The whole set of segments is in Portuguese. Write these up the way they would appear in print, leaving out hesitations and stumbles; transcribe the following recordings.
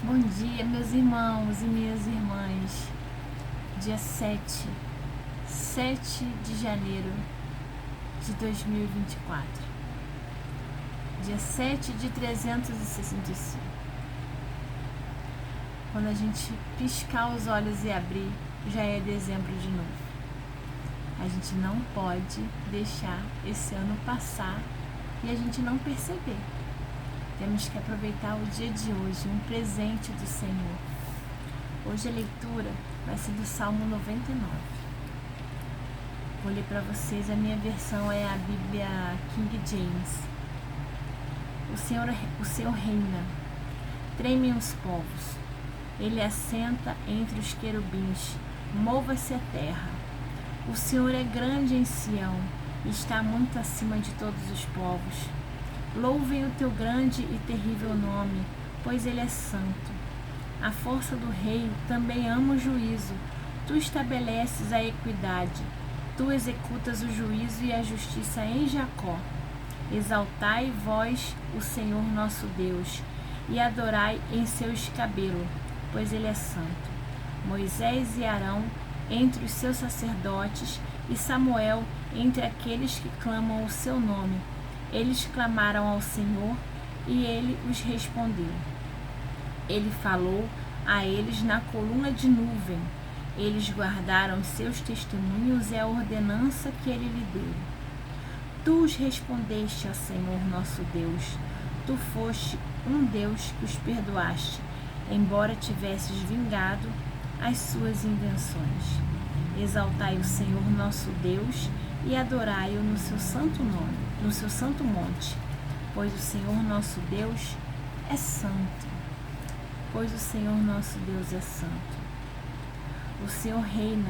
Bom dia, meus irmãos e minhas irmãs. Dia 7 de janeiro de 2024. Dia 7 de 365. Quando a gente piscar os olhos e abrir, já é dezembro de novo. A gente não pode deixar esse ano passar e a gente não perceber. Temos que aproveitar o dia de hoje, um presente do Senhor. Hoje a leitura vai ser do Salmo 99. Vou ler para vocês, a minha versão é a Bíblia King James. O Senhor reina, tremem os povos. Ele assenta entre os querubins, mova-se a terra. O Senhor é grande em Sião e está muito acima de todos os povos. Louvem o teu grande e terrível nome, pois ele é santo. A força do rei também ama o juízo. Tu estabeleces a equidade. Tu executas o juízo e a justiça em Jacó. Exaltai vós o Senhor nosso Deus, e adorai em seu escabelo, pois ele é santo. Moisés e Arão entre os seus sacerdotes, e Samuel entre aqueles que clamam o seu nome. Eles clamaram ao Senhor, e ele os respondeu. Ele falou a eles na coluna de nuvem. Eles guardaram os seus testemunhos e a ordenança que ele lhe deu. Tu os respondeste, ó Senhor nosso Deus. Tu foste um Deus que os perdoaste, embora tivesses vingado as suas invenções. Exaltai o Senhor nosso Deus e adorai-o no seu santo nome, no seu santo monte, pois o Senhor nosso Deus é santo. Pois o Senhor nosso Deus é santo. O Senhor reina,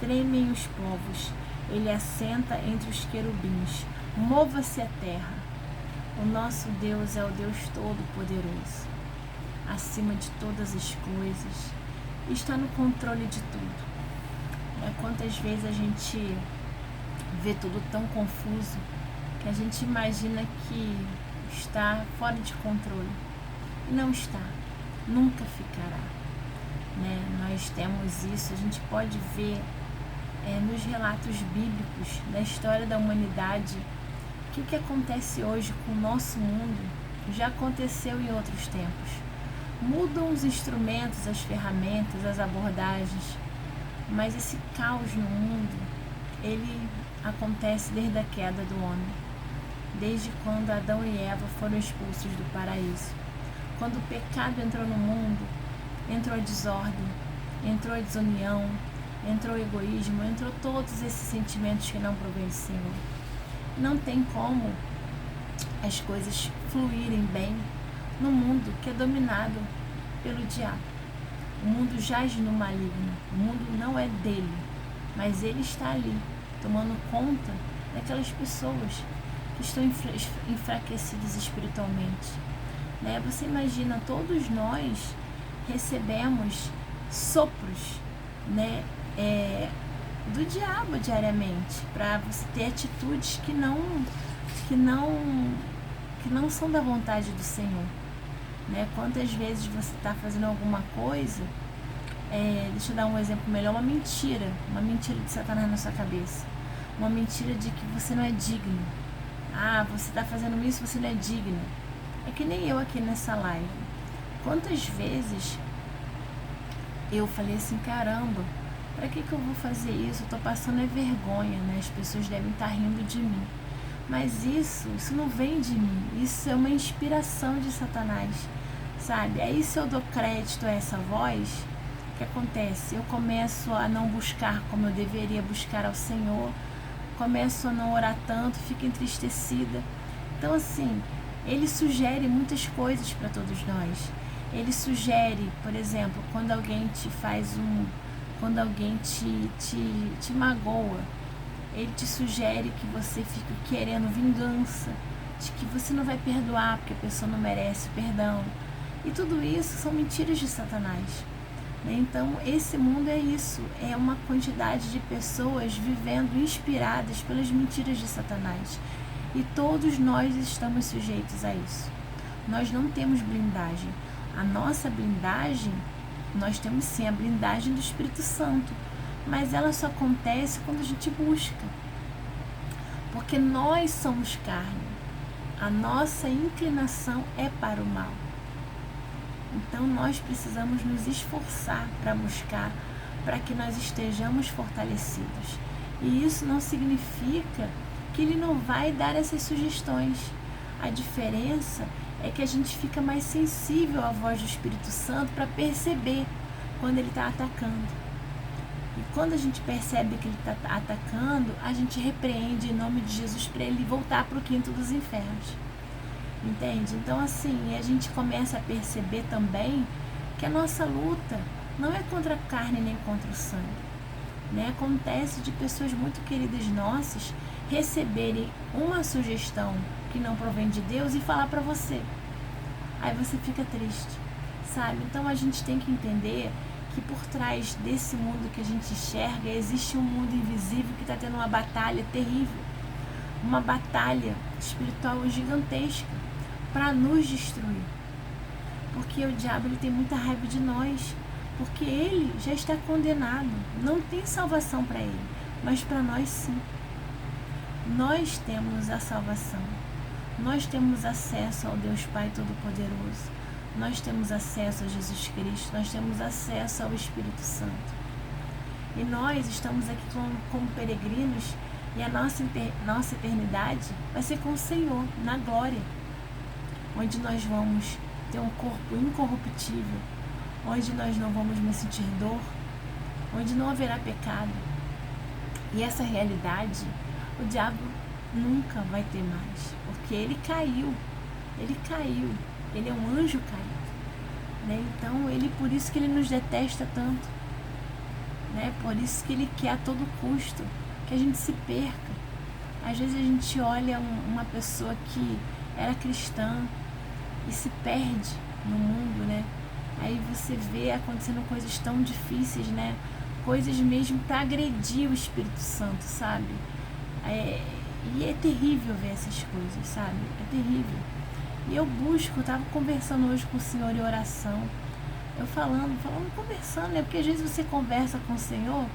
tremem os povos, ele assenta entre os querubins, mova-se a terra. O nosso Deus é o Deus Todo-Poderoso, acima de todas as coisas, está no controle de tudo. Quantas vezes a gente vê tudo tão confuso que a gente imagina que está fora de controle. E não está, nunca ficará. Nós temos isso, a gente pode ver nos relatos bíblicos da história da humanidade que o que acontece hoje com o nosso mundo já aconteceu em outros tempos. Mudam os instrumentos, as ferramentas, as abordagens, mas esse caos no mundo, ele acontece desde a queda do homem, desde quando Adão e Eva foram expulsos do paraíso. Quando o pecado entrou no mundo, entrou a desordem, entrou a desunião, entrou o egoísmo, entrou todos esses sentimentos que não provêm do Senhor. Não tem como as coisas fluírem bem no mundo que é dominado pelo diabo. O mundo jaz no maligno, o mundo não é dele, mas ele está ali, tomando conta daquelas pessoas que estão enfraquecidas espiritualmente. Você imagina, todos nós recebemos sopros do diabo diariamente, para você ter atitudes que não são da vontade do Senhor. Quantas vezes você está fazendo alguma coisa, deixa eu dar um exemplo melhor, uma mentira de Satanás na sua cabeça, uma mentira de que você não é digno. Você está fazendo isso, você não é digno. É que nem eu aqui nessa live. Quantas vezes eu falei assim, caramba, para que eu vou fazer isso? Eu estou passando vergonha, as pessoas devem estar rindo de mim. Mas isso não vem de mim, isso é uma inspiração de Satanás, sabe? Aí se eu dou crédito a essa voz, o que acontece? Eu começo a não buscar como eu deveria buscar ao Senhor, começo a não orar tanto, fico entristecida. Então assim, ele sugere muitas coisas para todos nós. Ele sugere, por exemplo, quando alguém te magoa, ele te sugere que você fique querendo vingança, de que você não vai perdoar porque a pessoa não merece perdão. E tudo isso são mentiras de Satanás. Então, esse mundo é isso, é uma quantidade de pessoas vivendo inspiradas pelas mentiras de Satanás. E todos nós estamos sujeitos a isso. Nós não temos blindagem. A nossa blindagem, nós temos sim a blindagem do Espírito Santo, mas ela só acontece quando a gente busca. Porque nós somos carne. A nossa inclinação é para o mal. Então nós precisamos nos esforçar para buscar, para que nós estejamos fortalecidos. E isso não significa que ele não vai dar essas sugestões. A diferença é que a gente fica mais sensível à voz do Espírito Santo para perceber quando ele está atacando. E quando a gente percebe que ele está atacando, a gente repreende em nome de Jesus para ele voltar para o quinto dos infernos. Entende? Então assim, a gente começa a perceber também que a nossa luta não é contra a carne nem contra o sangue. Né? Acontece de pessoas muito queridas nossas receberem uma sugestão que não provém de Deus e falar para você. Aí você fica triste, sabe? Então a gente tem que entender que por trás desse mundo que a gente enxerga existe um mundo invisível que está tendo uma batalha terrível, uma batalha espiritual gigantesca para nos destruir, porque o diabo ele tem muita raiva de nós, porque ele já está condenado, não tem salvação para ele, mas para nós sim. Nós temos a salvação, nós temos acesso ao Deus Pai Todo-Poderoso, nós temos acesso a Jesus Cristo, nós temos acesso ao Espírito Santo. E nós estamos aqui como peregrinos e a nossa eternidade vai ser com o Senhor, na glória, onde nós vamos ter um corpo incorruptível, onde nós não vamos mais sentir dor, onde não haverá pecado. E essa realidade, o diabo nunca vai ter mais, porque ele caiu, ele é um anjo caído, né? Então, por isso que ele nos detesta tanto, né? Por isso que ele quer a todo custo que a gente se perca. Às vezes a gente olha uma pessoa que era cristã e se perde no mundo, né? Aí você vê acontecendo coisas tão difíceis, né? Coisas mesmo para agredir o Espírito Santo, sabe? E é terrível ver essas coisas, sabe? É terrível. E eu estava conversando hoje com o Senhor em oração. Eu conversando, né? Porque às vezes você conversa com o Senhor,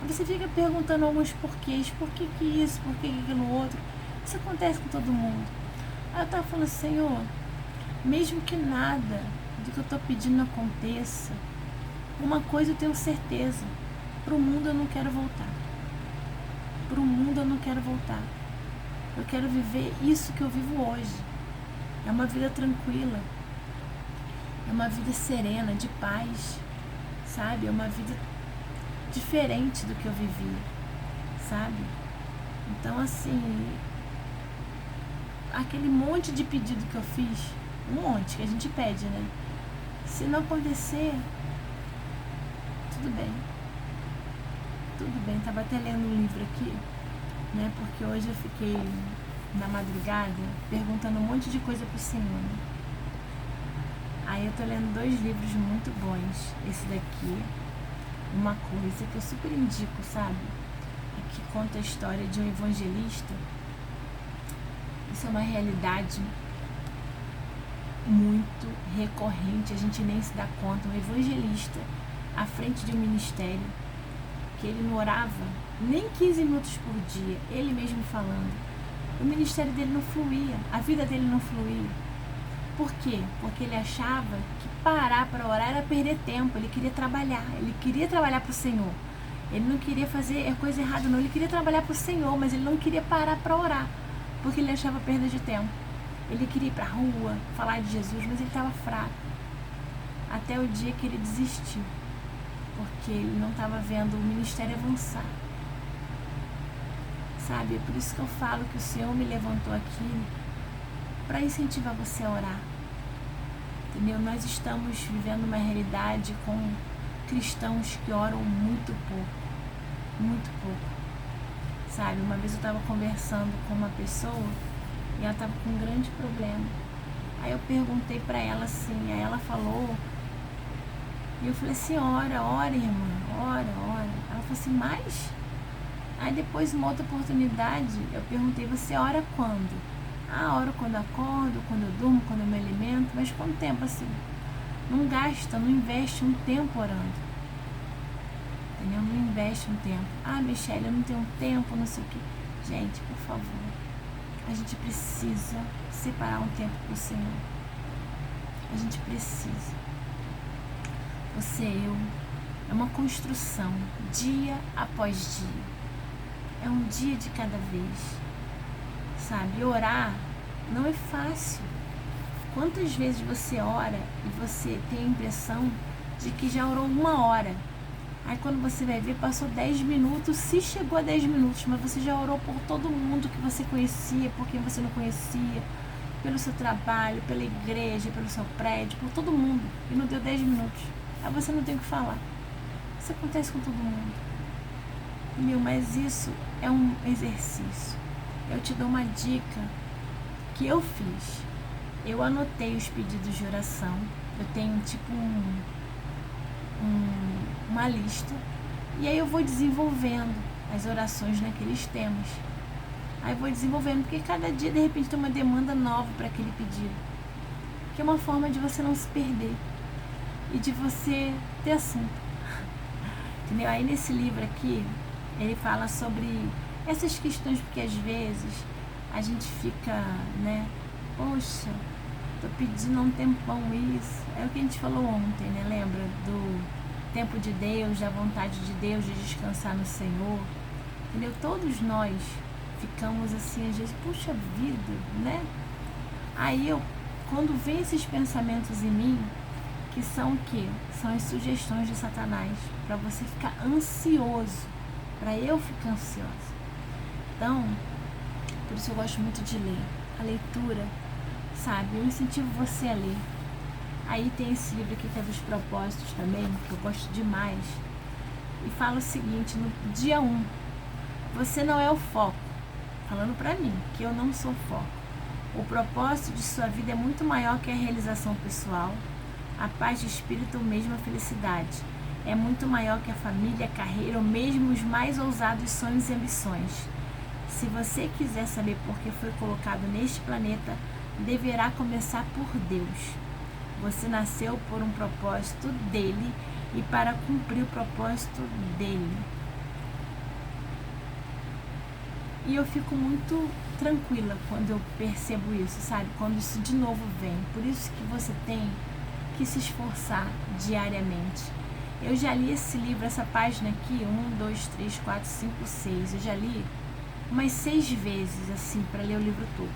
você fica perguntando alguns porquês, por que isso, por que aquilo outro. Isso acontece com todo mundo. Aí eu estava falando, Senhor, mesmo que nada do que eu estou pedindo aconteça, uma coisa eu tenho certeza, para o mundo eu não quero voltar. Para o mundo eu não quero voltar. Eu quero viver isso que eu vivo hoje. É uma vida tranquila, é uma vida serena, de paz, sabe? É uma vida diferente do que eu vivi, sabe? Então, assim, aquele monte de pedido que eu fiz, um monte que a gente pede, né? Se não acontecer, tudo bem. Tudo bem, estava até lendo um livro aqui, né? Porque hoje eu fiquei na madrugada perguntando um monte de coisa pro Senhor, né? Aí eu tô lendo 2 livros muito bons. Esse daqui, Uma Coisa, que eu super indico, sabe? Que conta a história de um evangelista. Isso é uma realidade muito recorrente, a gente nem se dá conta. Um evangelista à frente de um ministério, que ele não orava nem 15 minutos por dia, ele mesmo falando. O ministério dele não fluía, a vida dele não fluía. Por quê? Porque ele achava que parar para orar era perder tempo, ele queria trabalhar para o Senhor. Ele não queria fazer coisa errada não, ele queria trabalhar para o Senhor, mas ele não queria parar para orar, porque ele achava perda de tempo. Ele queria ir para a rua, falar de Jesus, mas ele estava fraco. Até o dia que ele desistiu, porque ele não estava vendo o ministério avançar. Sabe, é por isso que eu falo que o Senhor me levantou aqui para incentivar você a orar. Entendeu? Nós estamos vivendo uma realidade com cristãos que oram muito pouco, sabe? Uma vez eu estava conversando com uma pessoa e ela estava com um grande problema. Aí eu perguntei para ela assim, aí ela falou, e eu falei assim, ora irmã, ora. Ela falou assim, mas... Aí depois, uma outra oportunidade, eu perguntei, você ora quando? Oro quando acordo, quando eu durmo, quando eu me alimento, mas quanto tempo assim? Não gasta, não investe um tempo orando. Entendeu? Não investe um tempo. Ah, Michele, eu não tenho tempo, não sei o quê. Gente, por favor, a gente precisa separar um tempo para o Senhor. A gente precisa. Você, eu, é uma construção, dia após dia. É um dia de cada vez. Sabe? Orar não é fácil. Quantas vezes você ora e você tem a impressão de que já orou 1 hora? Aí quando você vai ver, passou 10 minutos, se chegou a 10 minutos, mas você já orou por todo mundo que você conhecia, por quem você não conhecia, pelo seu trabalho, pela igreja, pelo seu prédio, por todo mundo, e não deu 10 minutos. Aí você não tem o que falar. Isso acontece com todo mundo. Mas isso é um exercício. Eu te dou uma dica que eu fiz. Eu anotei os pedidos de oração. Eu tenho tipo uma lista. E aí eu vou desenvolvendo as orações naqueles temas. Aí eu vou desenvolvendo, porque cada dia de repente tem uma demanda nova para aquele pedido. Que é uma forma de você não se perder. E de você ter assunto. Entendeu? Aí nesse livro aqui, ele fala sobre essas questões, porque às vezes a gente fica, né? Poxa, tô pedindo há um tempão isso. É o que a gente falou ontem, né? Lembra do tempo de Deus, da vontade de Deus de descansar no Senhor. Entendeu? Todos nós ficamos assim, às vezes, puxa vida, né? Aí quando vem esses pensamentos em mim, que são o quê? São as sugestões de Satanás, para você ficar ansioso, para eu ficar ansiosa. Então, por isso eu gosto muito de ler. A leitura, sabe? Eu incentivo você a ler. Aí tem esse livro aqui que é dos propósitos também, que eu gosto demais. E fala o seguinte, no dia 1, você não é o foco. Falando pra mim, que eu não sou o foco. O propósito de sua vida é muito maior que a realização pessoal, a paz de espírito ou mesmo a felicidade. É muito maior que a família, a carreira ou mesmo os mais ousados sonhos e ambições. Se você quiser saber por que foi colocado neste planeta, deverá começar por Deus. Você nasceu por um propósito dele e para cumprir o propósito dele. E eu fico muito tranquila quando eu percebo isso, sabe? Quando isso de novo vem. Por isso que você tem que se esforçar diariamente. Eu já li esse livro, essa página aqui, 1, 2, 3, 4, 5, 6. Eu já li umas 6 vezes, assim, para ler o livro todo.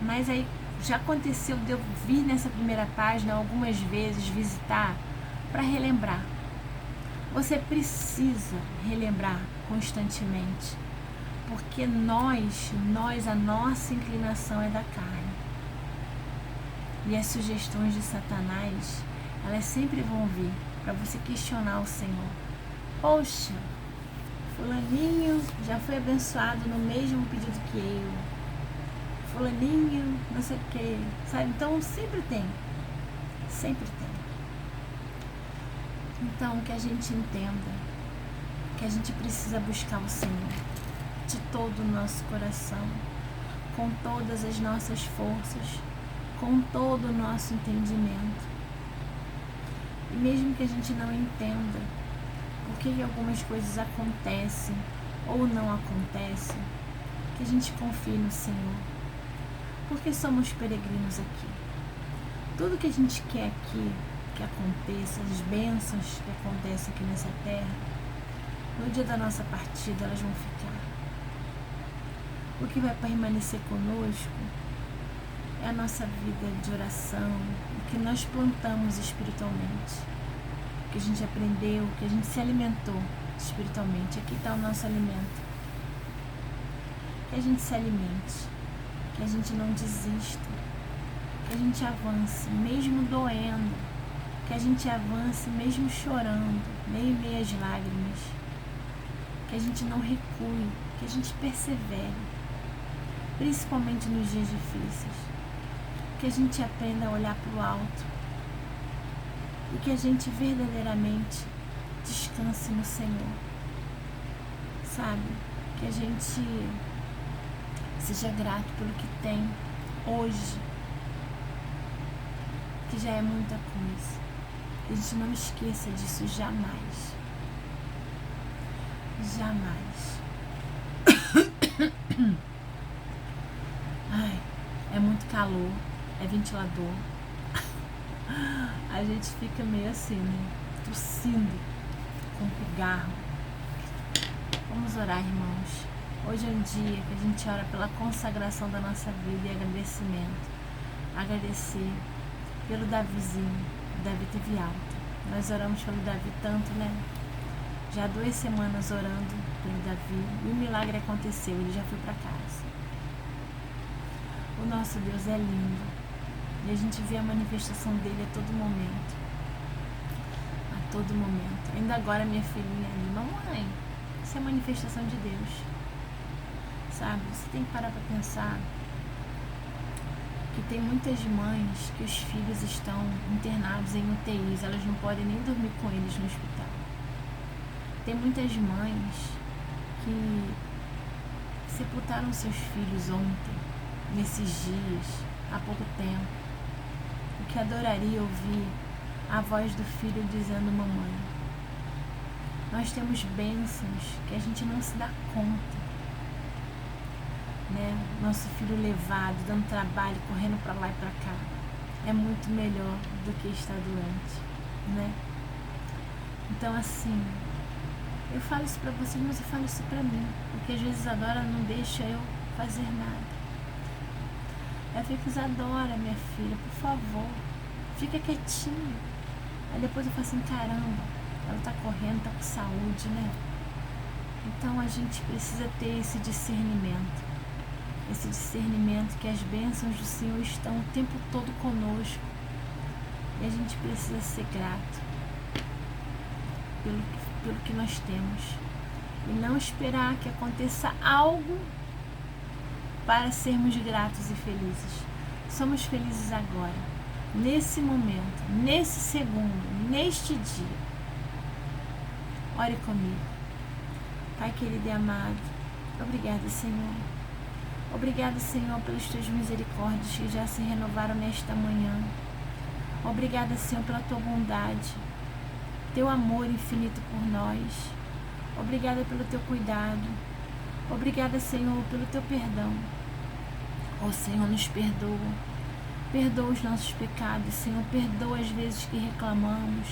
Mas aí já aconteceu de eu vir nessa primeira página algumas vezes visitar para relembrar. Você precisa relembrar constantemente, porque a nossa inclinação é da carne. E as sugestões de Satanás, elas sempre vão vir para você questionar o Senhor. Poxa, fulaninho já foi abençoado no mesmo pedido que eu. Fulaninho, não sei o que, sabe? Então sempre tem. Sempre tem. Então que a gente entenda que a gente precisa buscar o Senhor de todo o nosso coração, com todas as nossas forças, com todo o nosso entendimento. E mesmo que a gente não entenda por que algumas coisas acontecem ou não acontecem, que a gente confie no Senhor, porque somos peregrinos aqui. Tudo que a gente quer aqui que aconteça, as bênçãos que acontecem aqui nessa terra, no dia da nossa partida elas vão ficar. O que vai permanecer conosco é a nossa vida de oração, o que nós plantamos espiritualmente, o que a gente aprendeu, o que a gente se alimentou espiritualmente. Aqui está o nosso alimento. Que a gente se alimente, que a gente não desista, que a gente avance, mesmo doendo, que a gente avance mesmo chorando, meio às lágrimas, que a gente não recue, que a gente persevere, principalmente nos dias difíceis, que a gente aprenda a olhar para o alto e que a gente verdadeiramente descanse no Senhor, sabe? Que a gente seja grato pelo que tem hoje, que já é muita coisa. A gente não esqueça disso jamais. Jamais. Ai, é muito calor, é ventilador. A gente fica meio assim, né? Tossindo com pigarro. Vamos orar, irmãos. Hoje é um dia que a gente ora pela consagração da nossa vida e agradecimento. Agradecer pelo Davizinho. Davi teve alta. Nós oramos pelo Davi tanto, né? Já 2 semanas orando pelo Davi e o milagre aconteceu, ele já foi para casa. O nosso Deus é lindo e a gente vê a manifestação dele a todo momento. A todo momento. Ainda agora minha filhinha ali, mamãe, isso é manifestação de Deus. Sabe, você tem que parar para pensar que tem muitas mães que os filhos estão internados em UTIs, elas não podem nem dormir com eles no hospital. Tem muitas mães que sepultaram seus filhos ontem, nesses dias, há pouco tempo, e que adoraria ouvir a voz do filho dizendo: mamãe. Nós temos bênçãos que a gente não se dá conta, né? Nosso filho levado, dando trabalho, correndo para lá e para cá, é muito melhor do que estar doente, né? Então, assim, eu falo isso pra vocês, mas eu falo isso pra mim, porque às vezes a Dora não deixa eu fazer nada. Ela fica: Isadora, minha filha, por favor, fica quietinha. Aí depois eu falo assim: caramba, ela tá correndo, tá com saúde, né? Então a gente precisa ter esse discernimento que as bênçãos do Senhor estão o tempo todo conosco, e a gente precisa ser grato pelo que nós temos e não esperar que aconteça algo para sermos gratos e felizes. Somos felizes agora, nesse momento, nesse segundo, neste dia. Ore comigo. Pai querido e amado, obrigada, Senhor. Obrigada, Senhor, pelas tuas misericórdias que já se renovaram nesta manhã. Obrigada, Senhor, pela tua bondade, teu amor infinito por nós. Obrigada pelo teu cuidado. Obrigada, Senhor, pelo teu perdão. Ó Senhor, nos perdoa. Perdoa os nossos pecados, Senhor. Perdoa as vezes que reclamamos.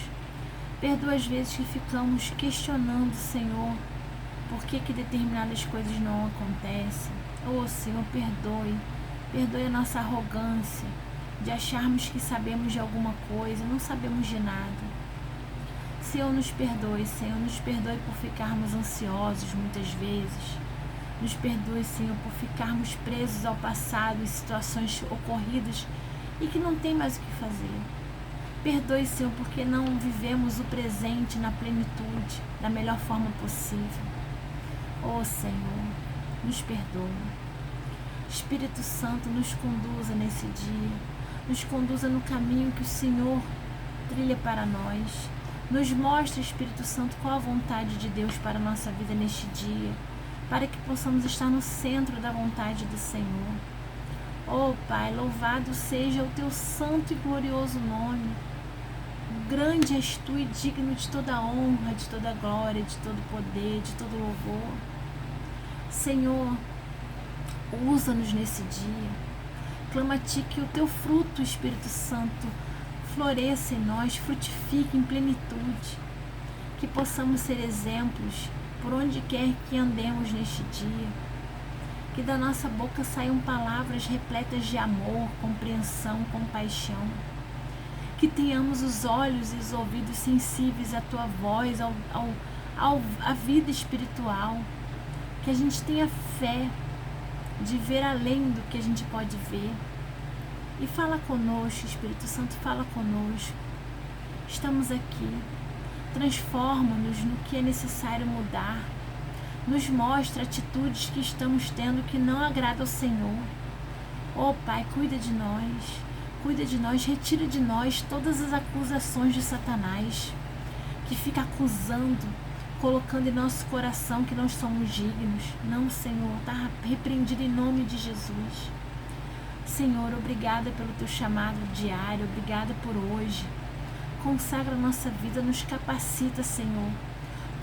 Perdoa as vezes que ficamos questionando, Senhor, por que determinadas coisas não acontecem. Ó Senhor, perdoe. Perdoe a nossa arrogância de acharmos que sabemos de alguma coisa, não sabemos de nada. Senhor, nos perdoe por ficarmos ansiosos muitas vezes. Nos perdoe, Senhor, por ficarmos presos ao passado em situações ocorridas e que não tem mais o que fazer. Perdoe, Senhor, porque não vivemos o presente na plenitude, da melhor forma possível. Oh, Senhor, nos perdoe. Espírito Santo, nos conduza nesse dia. Nos conduza no caminho que o Senhor trilha para nós. Nos mostre, Espírito Santo, qual a vontade de Deus para a nossa vida neste dia, para que possamos estar no centro da vontade do Senhor. Oh, Pai, louvado seja o teu santo e glorioso nome. Grande és tu e digno de toda honra, de toda glória, de todo poder, de todo louvor. Senhor, usa-nos nesse dia. Clama a Ti que o teu fruto, Espírito Santo, floresça em nós, frutifique em plenitude, que possamos ser exemplos por onde quer que andemos neste dia, que da nossa boca saiam palavras repletas de amor, compreensão, compaixão, que tenhamos os olhos e os ouvidos sensíveis à Tua voz, à vida espiritual, que a gente tenha fé de ver além do que a gente pode ver. E fala conosco, Espírito Santo, fala conosco. Estamos aqui. Transforma-nos no que é necessário mudar. Nos mostra atitudes que estamos tendo que não agradam ao Senhor. Oh, Pai, cuida de nós, retira de nós todas as acusações de Satanás, que fica acusando, colocando em nosso coração que nós somos dignos. Não, Senhor, está repreendido em nome de Jesus. Senhor, obrigada pelo teu chamado diário, obrigada por hoje. Consagra a nossa vida, nos capacita, Senhor.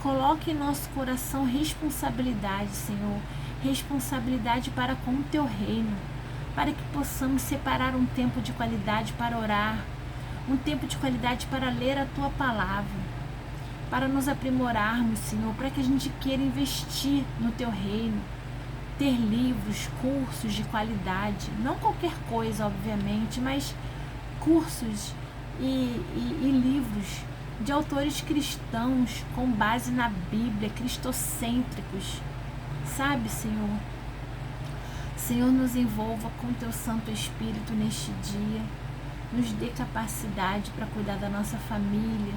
Coloque em nosso coração responsabilidade, Senhor. Responsabilidade para com o teu reino, para que possamos separar um tempo de qualidade para orar, um tempo de qualidade para ler a tua palavra, para nos aprimorarmos, Senhor, para que a gente queira investir no teu reino, ter livros, cursos de qualidade, não qualquer coisa, obviamente, mas cursos e livros de autores cristãos com base na Bíblia, cristocêntricos, sabe, Senhor? Senhor, nos envolva com teu Santo Espírito neste dia, nos dê capacidade para cuidar da nossa família,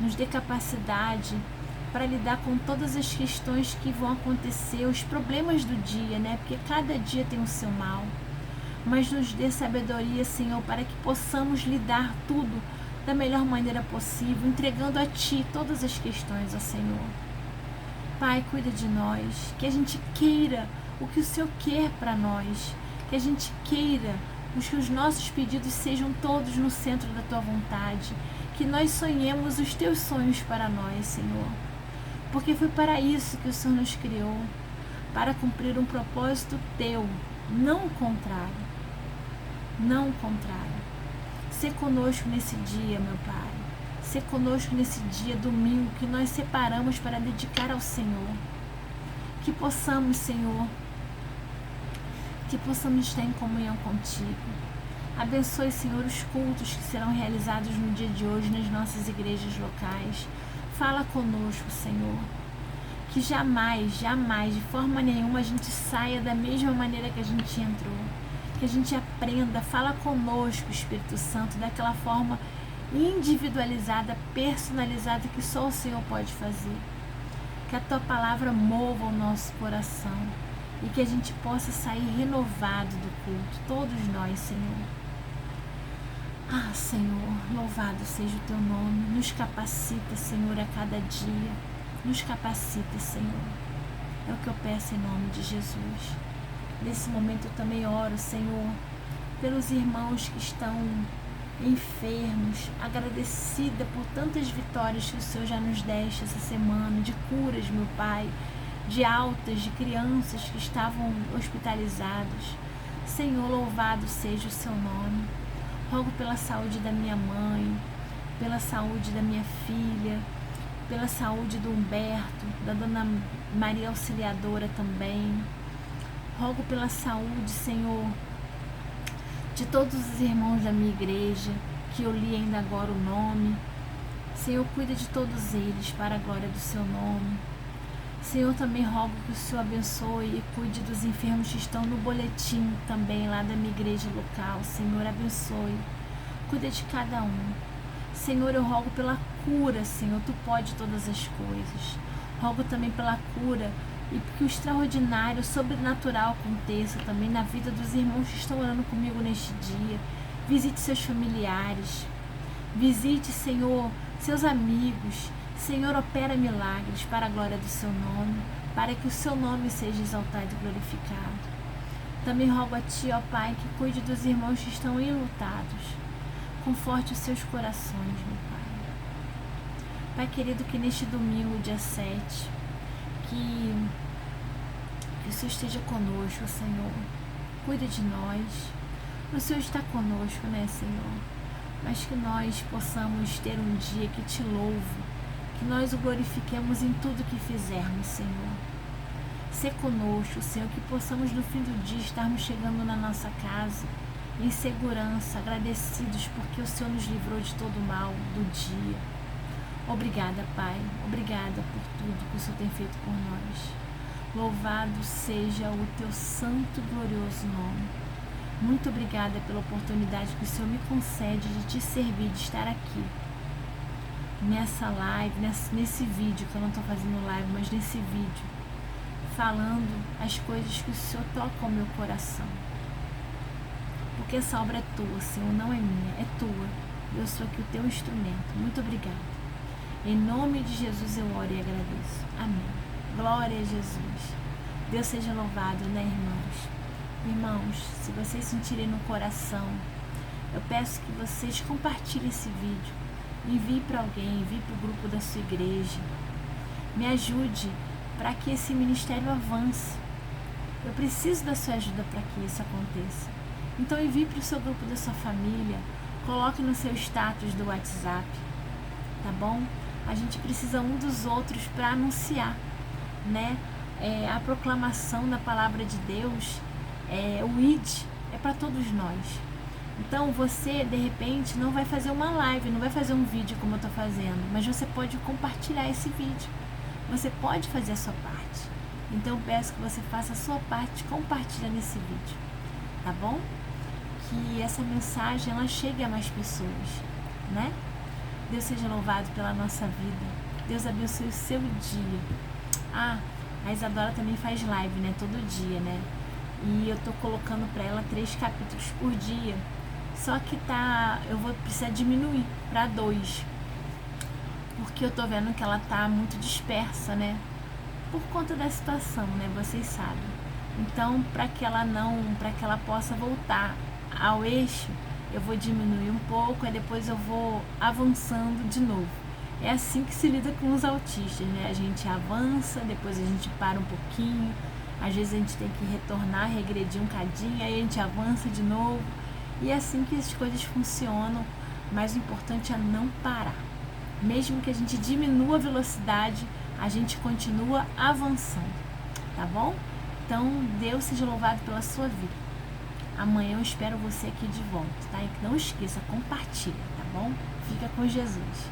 nos dê capacidade para lidar com todas as questões que vão acontecer, os problemas do dia, né? Porque cada dia tem o seu mal. Mas nos dê sabedoria, Senhor, para que possamos lidar tudo da melhor maneira possível, entregando a Ti todas as questões, ó Senhor. Pai, cuida de nós, que a gente queira o que o Senhor quer para nós, que a gente queira que os nossos pedidos sejam todos no centro da Tua vontade, que nós sonhemos os Teus sonhos para nós, Senhor. Porque foi para isso que o Senhor nos criou, para cumprir um propósito Teu, não o contrário. Não o contrário. Sê conosco nesse dia, meu Pai. Sê conosco nesse dia, domingo, que nós separamos para dedicar ao Senhor. Que possamos, Senhor, que possamos estar em comunhão contigo. Abençoe, Senhor, os cultos que serão realizados no dia de hoje nas nossas igrejas locais. Fala conosco, Senhor. Que jamais, jamais, de forma nenhuma, a gente saia da mesma maneira que a gente entrou. Que a gente aprenda, fala conosco, Espírito Santo, daquela forma individualizada, personalizada que só o Senhor pode fazer. Que a Tua palavra mova o nosso coração e que a gente possa sair renovado do culto, todos nós, Senhor. Ah, Senhor, louvado seja o Teu nome, nos capacita, Senhor, a cada dia, nos capacita, Senhor. É o que eu peço em nome de Jesus. Nesse momento eu também oro, Senhor, pelos irmãos que estão enfermos, agradecida por tantas vitórias que o Senhor já nos deste essa semana, de curas, meu Pai, de altas, de crianças que estavam hospitalizadas. Senhor, louvado seja o Seu nome. Rogo pela saúde da minha mãe, pela saúde da minha filha, pela saúde do Humberto, da Dona Maria Auxiliadora também. Rogo pela saúde, Senhor, de todos os irmãos da minha igreja, que eu li ainda agora o nome. Senhor, cuida de todos eles para a glória do Seu nome. Senhor, também rogo que o Senhor abençoe e cuide dos enfermos que estão no boletim também lá da minha igreja local. Senhor, abençoe. Cuida de cada um. Senhor, eu rogo pela cura, Senhor, Tu pode todas as coisas. Rogo também pela cura e que o extraordinário, o sobrenatural aconteça também na vida dos irmãos que estão orando comigo neste dia. Visite seus familiares. Visite, Senhor, seus amigos. Senhor, opera milagres para a glória do Seu nome, para que o Seu nome seja exaltado e glorificado. Também rogo a Ti, ó Pai, que cuide dos irmãos que estão enlutados. Conforte os seus corações, meu Pai. Pai querido, que neste domingo, dia 7, que o Senhor esteja conosco, Senhor. Cuide de nós. O Senhor está conosco, né, Senhor? Mas que nós possamos ter um dia que Te louve, que nós o glorifiquemos em tudo que fizermos, Senhor. Sê conosco, Senhor, que possamos no fim do dia estarmos chegando na nossa casa em segurança, agradecidos porque o Senhor nos livrou de todo o mal do dia. Obrigada, Pai. Obrigada por tudo que o Senhor tem feito por nós. Louvado seja o Teu santo e glorioso nome. Muito obrigada pela oportunidade que o Senhor me concede de Te servir, de estar aqui nessa live, nesse vídeo, que eu não estou fazendo live, mas nesse vídeo, falando as coisas que o Senhor toca ao meu coração. Porque essa obra é Tua, Senhor, não é minha, é Tua. Eu sou aqui o Teu instrumento. Muito obrigada. Em nome de Jesus eu oro e agradeço. Amém. Glória a Jesus. Deus seja louvado, né, irmãos? Irmãos, se vocês sentirem no coração, eu peço que vocês compartilhem esse vídeo, envie para alguém, envie para o grupo da sua igreja. Me ajude para que esse ministério avance. Eu preciso da sua ajuda para que isso aconteça. Então envie para o seu grupo da sua família, coloque no seu status do WhatsApp, tá bom? A gente precisa um dos outros para anunciar, né? A proclamação da palavra de Deus, o ID, é para todos nós. Então você, de repente, não vai fazer uma live, não vai fazer um vídeo como eu estou fazendo, mas você pode compartilhar esse vídeo. Você pode fazer a sua parte. Então eu peço que você faça a sua parte compartilhando esse vídeo, tá bom? Que essa mensagem ela chegue a mais pessoas, né? Deus seja louvado pela nossa vida. Deus abençoe o seu dia. A Isadora também faz live, né? Todo dia, né? E eu tô colocando para ela 3 capítulos por dia. Só que eu vou precisar diminuir para 2. Porque eu tô vendo que ela tá muito dispersa, né? Por conta da situação, né? Vocês sabem. Então, para que ela possa voltar ao eixo, eu vou diminuir um pouco, e depois eu vou avançando de novo. É assim que se lida com os autistas, né? A gente avança, depois a gente para um pouquinho, às vezes a gente tem que retornar, regredir um cadinho, aí a gente avança de novo. E é assim que as coisas funcionam, mas o importante é não parar. Mesmo que a gente diminua a velocidade, a gente continua avançando, tá bom? Então, Deus seja louvado pela sua vida. Amanhã eu espero você aqui de volta, tá? E não esqueça, compartilha, tá bom? Fica com Jesus.